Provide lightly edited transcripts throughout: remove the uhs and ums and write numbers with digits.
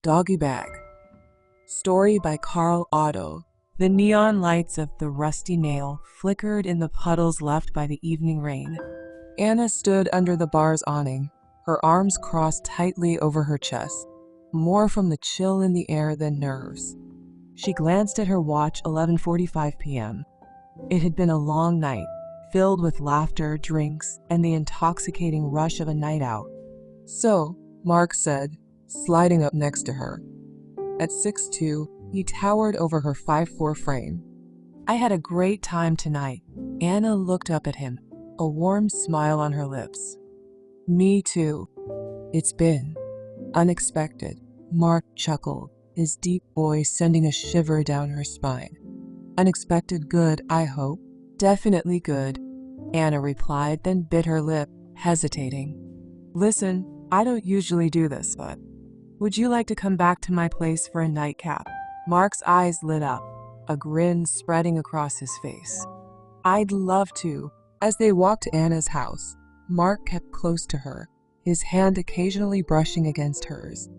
Doggy Bag. Story by Carl Otto. The neon lights of the rusty nail flickered in the puddles left by the evening rain. Anna stood under the bar's awning, her arms crossed tightly over her chest, more from the chill in the air than nerves. She glanced at her watch, 11:45 p.m. It had been a long night, filled with laughter, drinks, and the intoxicating rush of a night out. "So," Mark said, sliding up next to her. At 6'2", he towered over her 5'4" frame. "I had a great time tonight." Anna looked up at him, a warm smile on her lips. "Me too. It's been unexpected." Mark chuckled, his deep voice sending a shiver down her spine. "Unexpected good, I hope." "Definitely good," Anna replied, then bit her lip, hesitating. "Listen, I don't usually do this, but would you like to come back to my place for a nightcap?" Mark's eyes lit up, a grin spreading across his face. "I'd love to." As they walked to Anna's house, Mark kept close to her, his hand occasionally brushing against hers.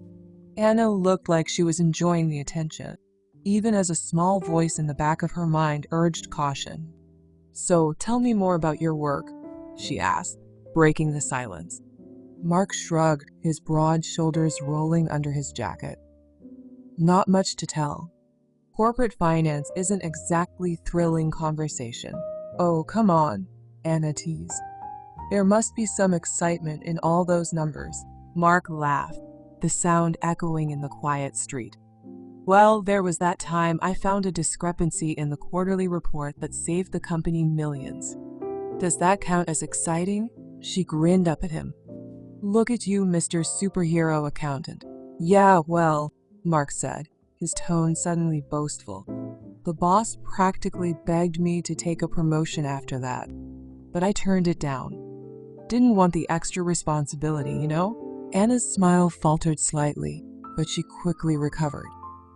Anna looked like she was enjoying the attention, even as a small voice in the back of her mind urged caution. "So, tell me more about your work," she asked, breaking the silence. Mark shrugged, his broad shoulders rolling under his jacket. "Not much to tell. Corporate finance isn't exactly thrilling conversation." "Oh, come on," Anna teased. "There must be some excitement in all those numbers." Mark laughed, the sound echoing in the quiet street. "Well, there was that time I found a discrepancy in the quarterly report that saved the company millions." "Does that count as exciting?" She grinned up at him. "Look at you, Mr. Superhero Accountant." "Yeah, well," Mark said, his tone suddenly boastful. "The boss practically begged me to take a promotion after that, but I turned it down. Didn't want the extra responsibility, you know?" Anna's smile faltered slightly, but she quickly recovered.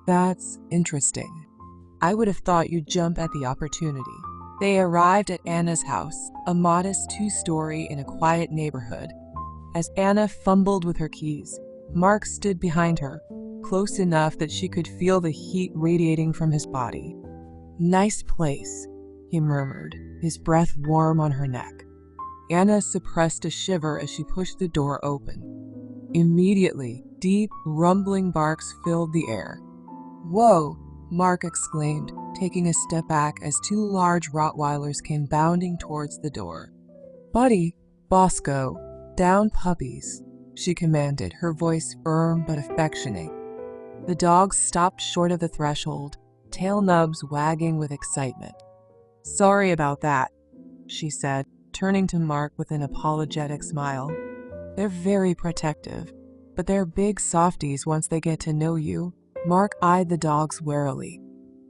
"That's interesting. I would have thought you'd jump at the opportunity." They arrived at Anna's house, a modest 2-story in a quiet neighborhood. As Anna fumbled with her keys, Mark stood behind her, close enough that she could feel the heat radiating from his body. "Nice place," he murmured, his breath warm on her neck. Anna suppressed a shiver as she pushed the door open. Immediately, deep, rumbling barks filled the air. "Whoa!" Mark exclaimed, taking a step back as 2 large Rottweilers came bounding towards the door. "Buddy, Bosco, down puppies," she commanded, her voice firm but affectionate. The dogs stopped short of the threshold, tail nubs wagging with excitement. "Sorry about that," she said, turning to Mark with an apologetic smile. "They're very protective, but they're big softies once they get to know you." Mark eyed the dogs warily.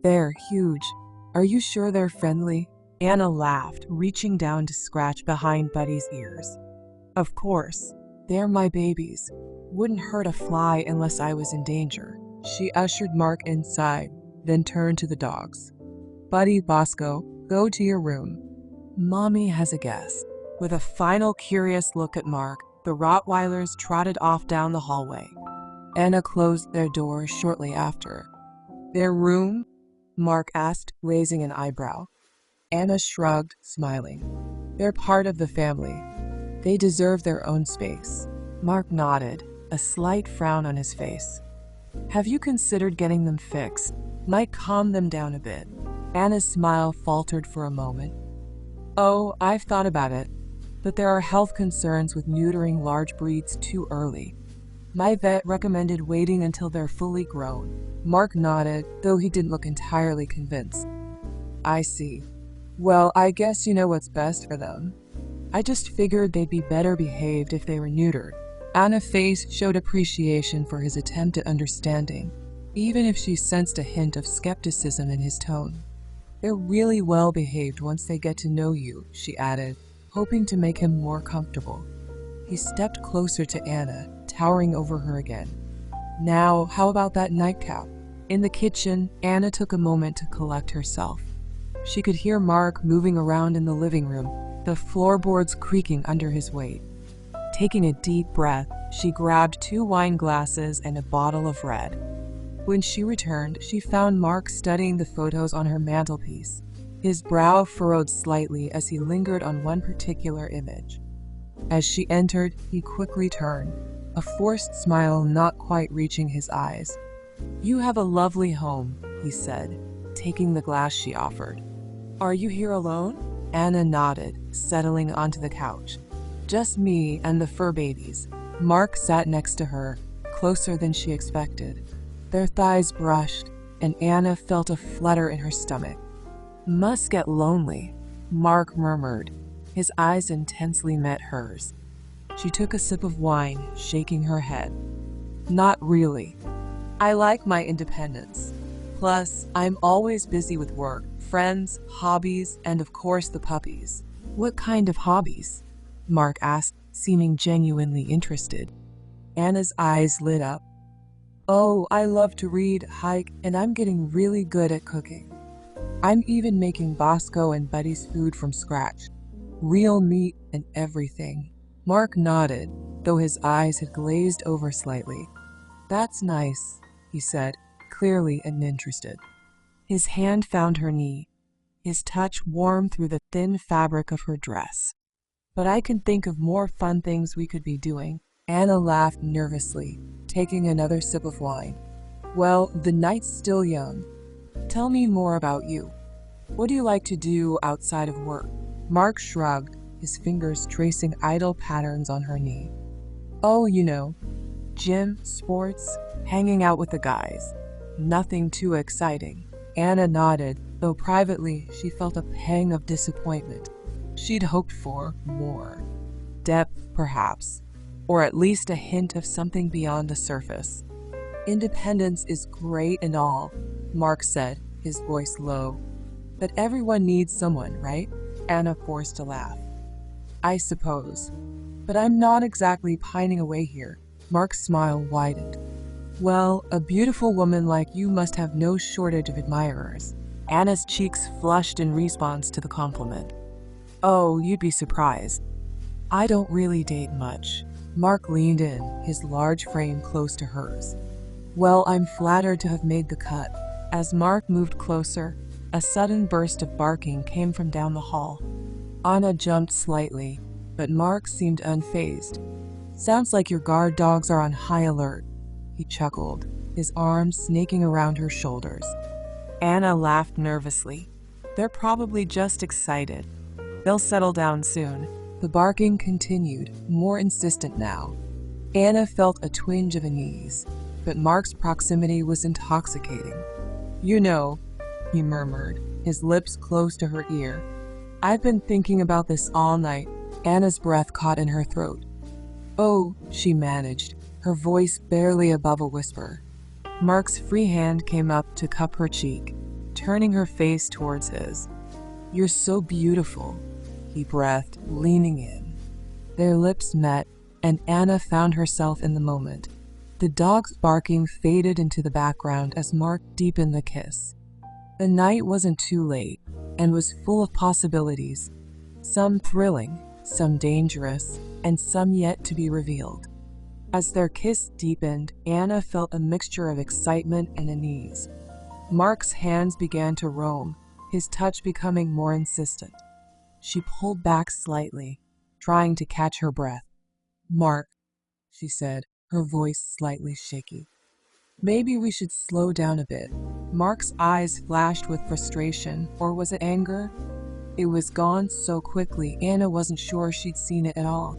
"They're huge. Are you sure they're friendly?" Anna laughed, reaching down to scratch behind Buddy's ears. "Of course. They're my babies. Wouldn't hurt a fly unless I was in danger." She ushered Mark inside, then turned to the dogs. "Buddy, Bosco, go to your room. Mommy has a guest." With a final curious look at Mark, the Rottweilers trotted off down the hallway. Anna closed their door shortly after. "Their room?" Mark asked, raising an eyebrow. Anna shrugged, smiling. "They're part of the family. They deserve their own space." Mark nodded, a slight frown on his face. "Have you considered getting them fixed? Might calm them down a bit." Anna's smile faltered for a moment. "Oh, I've thought about it, but there are health concerns with neutering large breeds too early. My vet recommended waiting until they're fully grown." Mark nodded, though he didn't look entirely convinced. "I see. Well, I guess you know what's best for them. I just figured they'd be better behaved if they were neutered." Anna's face showed appreciation for his attempt at understanding, even if she sensed a hint of skepticism in his tone. "They're really well behaved once they get to know you," she added, hoping to make him more comfortable. He stepped closer to Anna, towering over her again. "Now, how about that nightcap?" In the kitchen, Anna took a moment to collect herself. She could hear Mark moving around in the living room, the floorboards creaking under his weight. Taking a deep breath, she grabbed 2 wine glasses and a bottle of red. When she returned, she found Mark studying the photos on her mantelpiece. His brow furrowed slightly as he lingered on one particular image. As she entered, he quickly turned, a forced smile not quite reaching his eyes. "You have a lovely home," he said, taking the glass she offered. "Are you here alone?" Anna nodded, settling onto the couch. "Just me and the fur babies." Mark sat next to her, closer than she expected. Their thighs brushed, and Anna felt a flutter in her stomach. "Must get lonely," Mark murmured. His eyes intensely met hers. She took a sip of wine, shaking her head. "Not really. I like my independence. Plus, I'm always busy with work, friends, hobbies, and of course the puppies." "What kind of hobbies?" Mark asked, seeming genuinely interested. Anna's eyes lit up. "Oh, I love to read, hike, and I'm getting really good at cooking. I'm even making Bosco and Buddy's food from scratch. Real meat and everything." Mark nodded, though his eyes had glazed over slightly. "That's nice," he said, clearly uninterested. His hand found her knee, his touch warm through the thin fabric of her dress. "But I can think of more fun things we could be doing." Anna laughed nervously, taking another sip of wine. "Well, the night's still young. Tell me more about you. What do you like to do outside of work?" Mark shrugged, his fingers tracing idle patterns on her knee. "Oh, gym, sports, hanging out with the guys. Nothing too exciting." Anna nodded, though privately she felt a pang of disappointment. She'd hoped for more. Depth, perhaps, or at least a hint of something beyond the surface. "Independence is great and all," Mark said, his voice low. "But everyone needs someone, right?" Anna forced a laugh. "I suppose. But I'm not exactly pining away here." Mark's smile widened. "Well, a beautiful woman like you must have no shortage of admirers." Anna's cheeks flushed in response to the compliment. "Oh, you'd be surprised. I don't really date much." Mark leaned in, his large frame close to hers. "Well, I'm flattered to have made the cut." As Mark moved closer, a sudden burst of barking came from down the hall. Anna jumped slightly, but Mark seemed unfazed. "Sounds like your guard dogs are on high alert," he chuckled, his arms snaking around her shoulders. Anna laughed nervously. "They're probably just excited. They'll settle down soon." The barking continued, more insistent now. Anna felt a twinge of unease, but Mark's proximity was intoxicating. He murmured, his lips close to her ear. "I've been thinking about this all night." Anna's breath caught in her throat. "Oh," she managed, her voice barely above a whisper. Mark's free hand came up to cup her cheek, turning her face towards his. "You're so beautiful," he breathed, leaning in. Their lips met, and Anna found herself in the moment. The dog's barking faded into the background as Mark deepened the kiss. The night wasn't too late, and was full of possibilities, some thrilling, some dangerous, and some yet to be revealed. As their kiss deepened, Anna felt a mixture of excitement and unease. Mark's hands began to roam, his touch becoming more insistent. She pulled back slightly, trying to catch her breath. "Mark," she said, her voice slightly shaky. "Maybe we should slow down a bit." Mark's eyes flashed with frustration, or was it anger? It was gone so quickly Anna wasn't sure she'd seen it at all.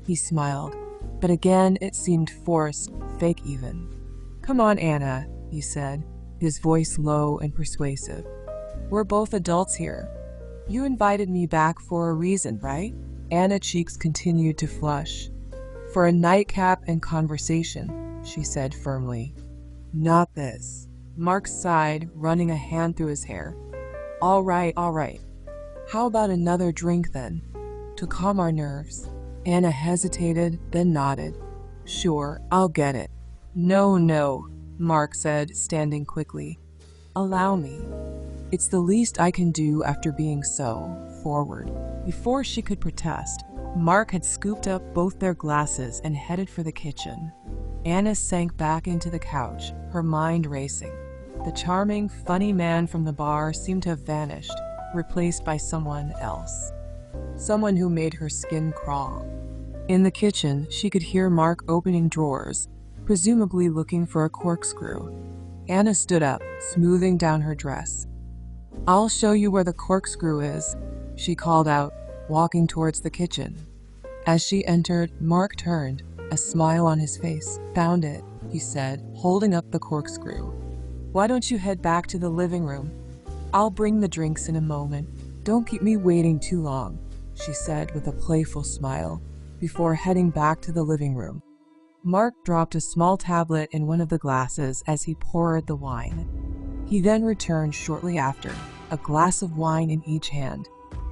He smiled, but again it seemed forced, fake even. "Come on, Anna," he said, his voice low and persuasive. "We're both adults here. You invited me back for a reason, right?" Anna's cheeks continued to flush. "For a nightcap and conversation," she said firmly. "Not this." Mark sighed, running a hand through his hair. All right. How about another drink then? To calm our nerves." Anna hesitated, then nodded. "Sure, I'll get it." No, Mark said, standing quickly. "Allow me. It's the least I can do after being so forward." Before she could protest, Mark had scooped up both their glasses and headed for the kitchen. Anna sank back into the couch, her mind racing. The charming, funny man from the bar seemed to have vanished, replaced by someone else. Someone who made her skin crawl. In the kitchen, she could hear Mark opening drawers, presumably looking for a corkscrew. Anna stood up, smoothing down her dress. "I'll show you where the corkscrew is," she called out, walking towards the kitchen. As she entered, Mark turned, a smile on his face. "Found it," he said, holding up the corkscrew. "Why don't you head back to the living room? I'll bring the drinks in a moment. Don't keep me waiting too long," she said with a playful smile, before heading back to the living room. Mark dropped a small tablet in one of the glasses as he poured the wine. He then returned shortly after, a glass of wine in each hand.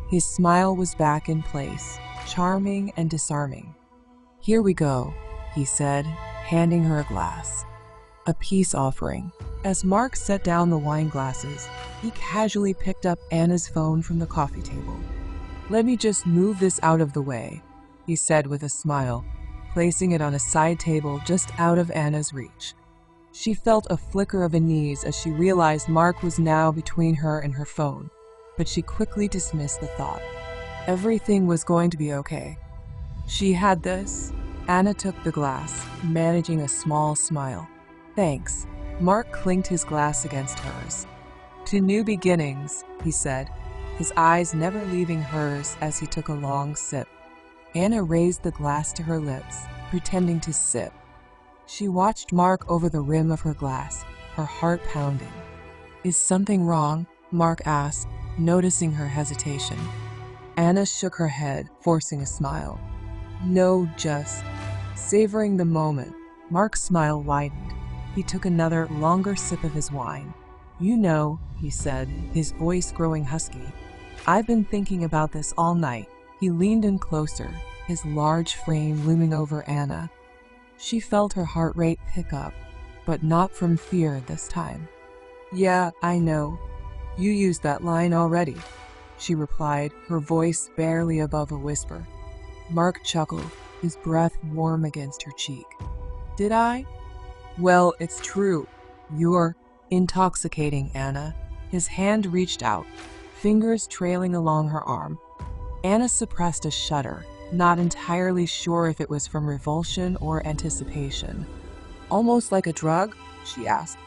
His smile was back in place, charming and disarming. "Here we go," he said, handing her a glass. A peace offering. As Mark set down the wine glasses, he casually picked up Anna's phone from the coffee table. "Let me just move this out of the way," he said with a smile, placing it on a side table just out of Anna's reach. She felt a flicker of unease as she realized Mark was now between her and her phone, but she quickly dismissed the thought. Everything was going to be okay. She had this. Anna took the glass, managing a small smile. "Thanks." Mark clinked his glass against hers. "To new beginnings," he said, his eyes never leaving hers as he took a long sip. Anna raised the glass to her lips, pretending to sip. She watched Mark over the rim of her glass, her heart pounding. "Is something wrong?" Mark asked, noticing her hesitation. Anna shook her head, forcing a smile. "No, just..." Savoring the moment, Mark's smile widened. He took another, longer sip of his wine. "You know," he said, his voice growing husky, "I've been thinking about this all night." He leaned in closer, his large frame looming over Anna. She felt her heart rate pick up, but not from fear this time. "Yeah, I know. You used that line already," she replied, her voice barely above a whisper. Mark chuckled, his breath warm against her cheek. "Did I? Well, it's true. You're intoxicating, Anna." His hand reached out, fingers trailing along her arm. Anna suppressed a shudder, not entirely sure if it was from revulsion or anticipation. "Almost like a drug?" she asked.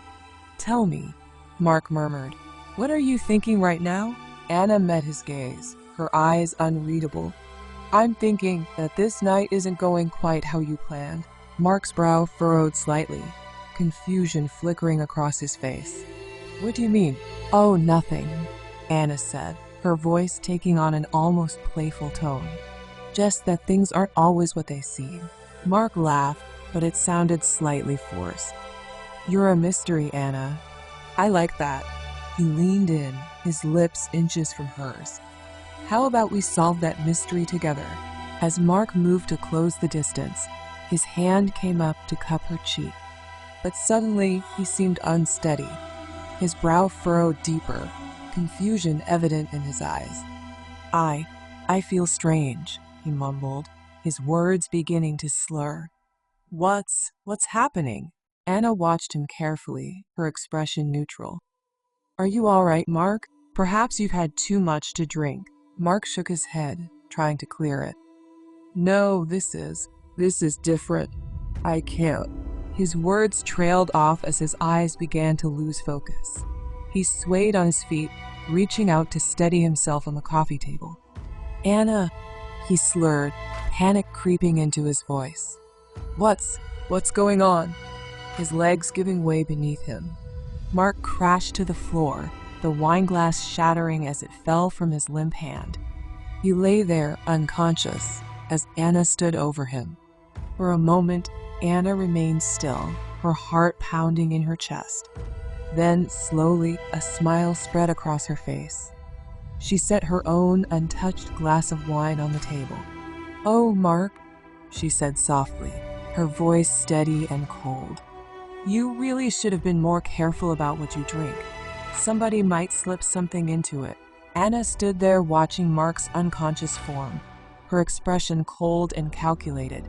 "Tell me," Mark murmured. "What are you thinking right now?" Anna met his gaze, her eyes unreadable. "I'm thinking that this night isn't going quite how you planned." Mark's brow furrowed slightly, confusion flickering across his face. "What do you mean?" "Oh, nothing," Anna said, her voice taking on an almost playful tone. "Just that things aren't always what they seem." Mark laughed, but it sounded slightly forced. "You're a mystery, Anna." "I like that." He leaned in, his lips inches from hers. "How about we solve that mystery together?" As Mark moved to close the distance, his hand came up to cup her cheek. But suddenly, he seemed unsteady. His brow furrowed deeper, confusion evident in his eyes. I feel strange," he mumbled, his words beginning to slur. What's happening?" Anna watched him carefully, her expression neutral. "Are you all right, Mark? Perhaps you've had too much to drink." Mark shook his head, trying to clear it. "No, this is different. I can't." His words trailed off as his eyes began to lose focus. He swayed on his feet, reaching out to steady himself on the coffee table. "Anna," he slurred, panic creeping into his voice. What's going on?" His legs giving way beneath him. Mark crashed to the floor, the wine glass shattering as it fell from his limp hand. He lay there, unconscious, as Anna stood over him. For a moment, Anna remained still, her heart pounding in her chest. Then, slowly, a smile spread across her face. She set her own untouched glass of wine on the table. "Oh, Mark," she said softly, her voice steady and cold. "You really should have been more careful about what you drink. Somebody might slip something into it." Anna stood there watching Mark's unconscious form, her expression cold and calculated.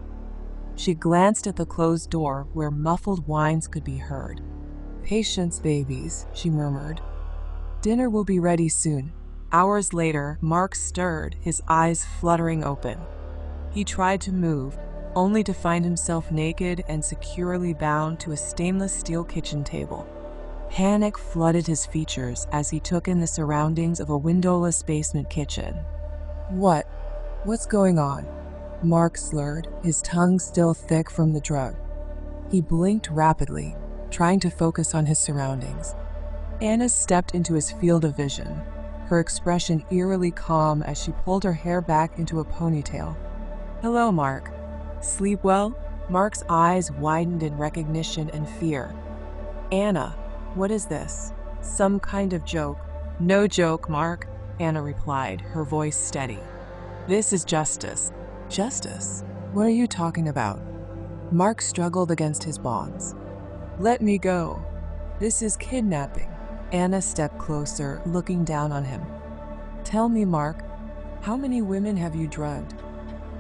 She glanced at the closed door where muffled whines could be heard. "Patience, babies," she murmured. "Dinner will be ready soon." Hours later, Mark stirred, his eyes fluttering open. He tried to move, only to find himself naked and securely bound to a stainless steel kitchen table. Panic flooded his features as he took in the surroundings of a windowless basement kitchen. What's going on?" Mark slurred, his tongue still thick from the drug. He blinked rapidly, trying to focus on his surroundings. Anna stepped into his field of vision, her expression eerily calm as she pulled her hair back into a ponytail. "Hello, Mark. Sleep well?" Mark's eyes widened in recognition and fear. "Anna, what is this? Some kind of joke?" "No joke, Mark," Anna replied, her voice steady. "This is justice." "Justice? What are you talking about?" Mark struggled against his bonds. "Let me go. This is kidnapping." Anna stepped closer, looking down on him. "Tell me, Mark, how many women have you drugged?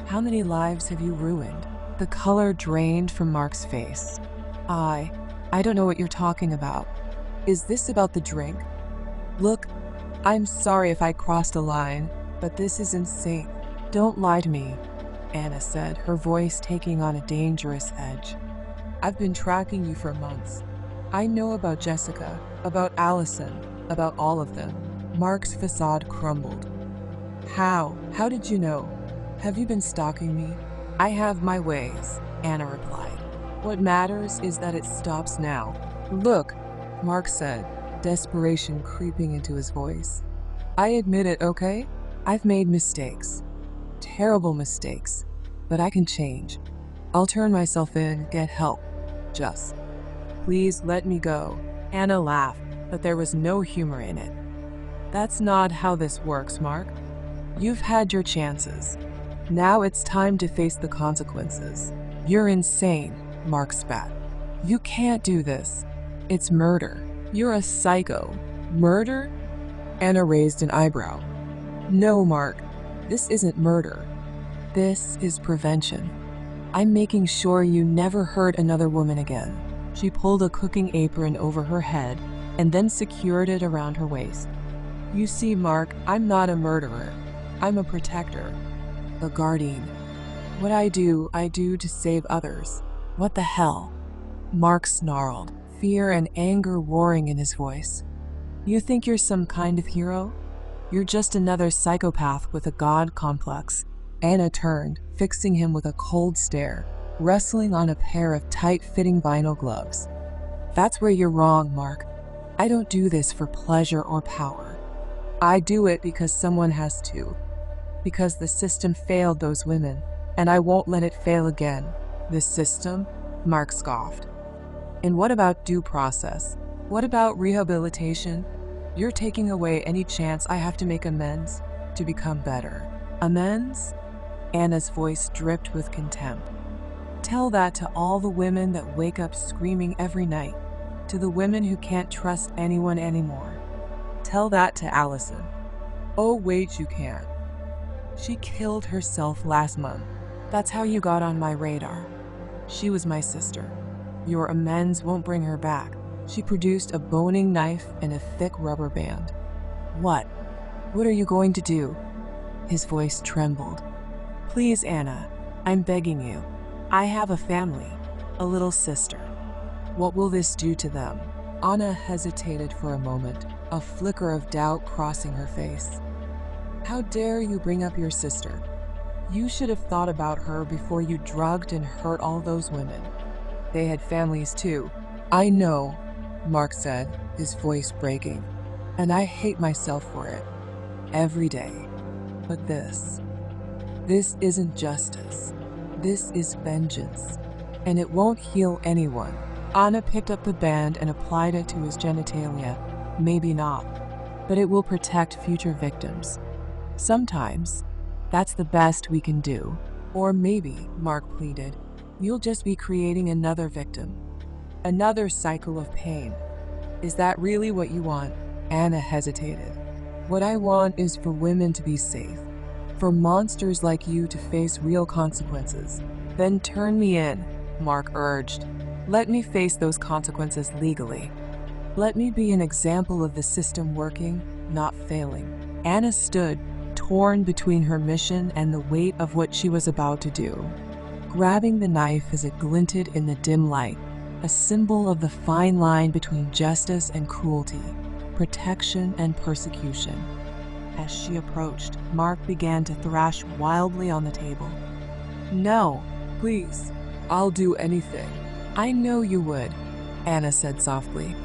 How many lives have you ruined?" The color drained from Mark's face. I don't know what you're talking about. Is this about the drink?" "Look, I'm sorry if I crossed a line, but this is insane." "Don't lie to me," Anna said, her voice taking on a dangerous edge. "I've been tracking you for months. I know about Jessica, about Allison, about all of them." Mark's facade crumbled. How did you know? Have you been stalking me?" "I have my ways," Anna replied. "What matters is that it stops now." "Look," Mark said, desperation creeping into his voice. "I admit it, okay? I've made mistakes. Terrible mistakes. But I can change. I'll turn myself in, get help. Just please let me go." Anna laughed, but there was no humor in it. "That's not how this works, Mark. You've had your chances. Now it's time to face the consequences." "You're insane," Mark spat. "You can't do this. It's murder. You're a psycho." "Murder?" Anna raised an eyebrow. "No, Mark. This isn't murder. This is prevention. I'm making sure you never hurt another woman again." She pulled a cooking apron over her head and then secured it around her waist. "You see, Mark, I'm not a murderer. I'm a protector. A guardian. What I do to save others." "What the hell?" Mark snarled, fear and anger warring in his voice. "You think you're some kind of hero? You're just another psychopath with a god complex." Anna turned, fixing him with a cold stare, wrestling on a pair of tight-fitting vinyl gloves. "That's where you're wrong, Mark. I don't do this for pleasure or power. I do it because someone has to. Because the system failed those women, and I won't let it fail again." "The system?" Mark scoffed. "And what about due process? What about rehabilitation? You're taking away any chance I have to make amends, to become better." "Amends?" Anna's voice dripped with contempt. "Tell that to all the women that wake up screaming every night, to the women who can't trust anyone anymore. Tell that to Allison." "Oh, wait, you can't. She killed herself last month. That's how you got on my radar. She was my sister. Your amends won't bring her back." She produced a boning knife and a thick rubber band. What are you going to do?" His voice trembled. "Please, Anna, I'm begging you. I have a family, a little sister. What will this do to them?" Anna hesitated for a moment, a flicker of doubt crossing her face. "How dare you bring up your sister? You should have thought about her before you drugged and hurt all those women. They had families too." "I know," Mark said, his voice breaking, "and I hate myself for it. Every day. But this isn't justice. This is vengeance. And it won't heal anyone." Anna picked up the band and applied it to his genitalia. "Maybe not, but it will protect future victims. Sometimes, that's the best we can do." "Or maybe," Mark pleaded, "you'll just be creating another victim. Another cycle of pain. Is that really what you want?" Anna hesitated. "What I want is for women to be safe. for monsters like you to face real consequences. Then turn me in, Mark urged. Let me face those consequences legally. Let me be an example of the system working, not failing. Anna stood, torn between her mission and the weight of what she was about to do. Grabbing the knife as it glinted in the dim light, a symbol of the fine line between justice and cruelty, protection and persecution. As she approached, Mark began to thrash wildly on the table. No, please, I'll do anything. I know you would, Anna said softly.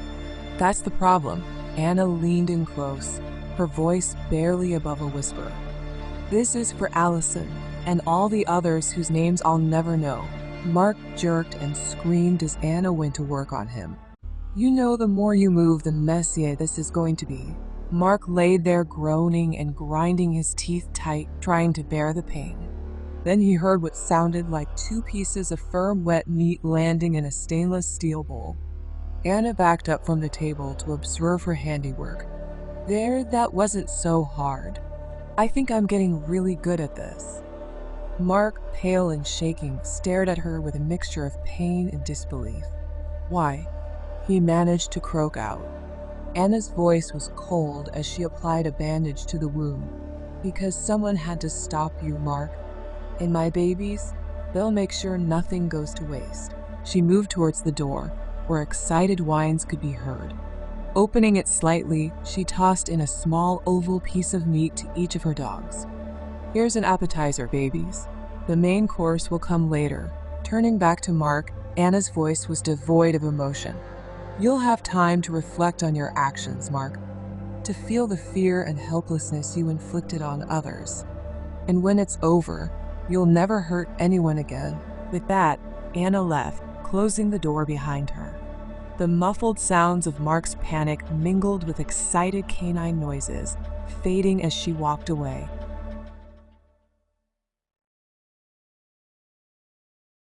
That's the problem. Anna leaned in close, her voice barely above a whisper. This is for Allison and all the others whose names I'll never know. Mark jerked and screamed as Anna went to work on him. You know, the more you move, the messier this is going to be. Mark laid there groaning and grinding his teeth tight, trying to bear the pain. Then he heard what sounded like 2 pieces of firm, wet meat landing in a stainless steel bowl. Anna backed up from the table to observe her handiwork. There, that wasn't so hard. I think I'm getting really good at this. Mark, pale and shaking, stared at her with a mixture of pain and disbelief. Why? He managed to croak out. Anna's voice was cold as she applied a bandage to the wound. Because someone had to stop you, Mark. And my babies, they'll make sure nothing goes to waste. She moved towards the door, where excited whines could be heard. Opening it slightly, she tossed in a small oval piece of meat to each of her dogs. Here's an appetizer, babies. The main course will come later. Turning back to Mark, Anna's voice was devoid of emotion. You'll have time to reflect on your actions, Mark, to feel the fear and helplessness you inflicted on others. And when it's over, you'll never hurt anyone again. With that, Anna left, closing the door behind her. The muffled sounds of Mark's panic mingled with excited canine noises, fading as she walked away.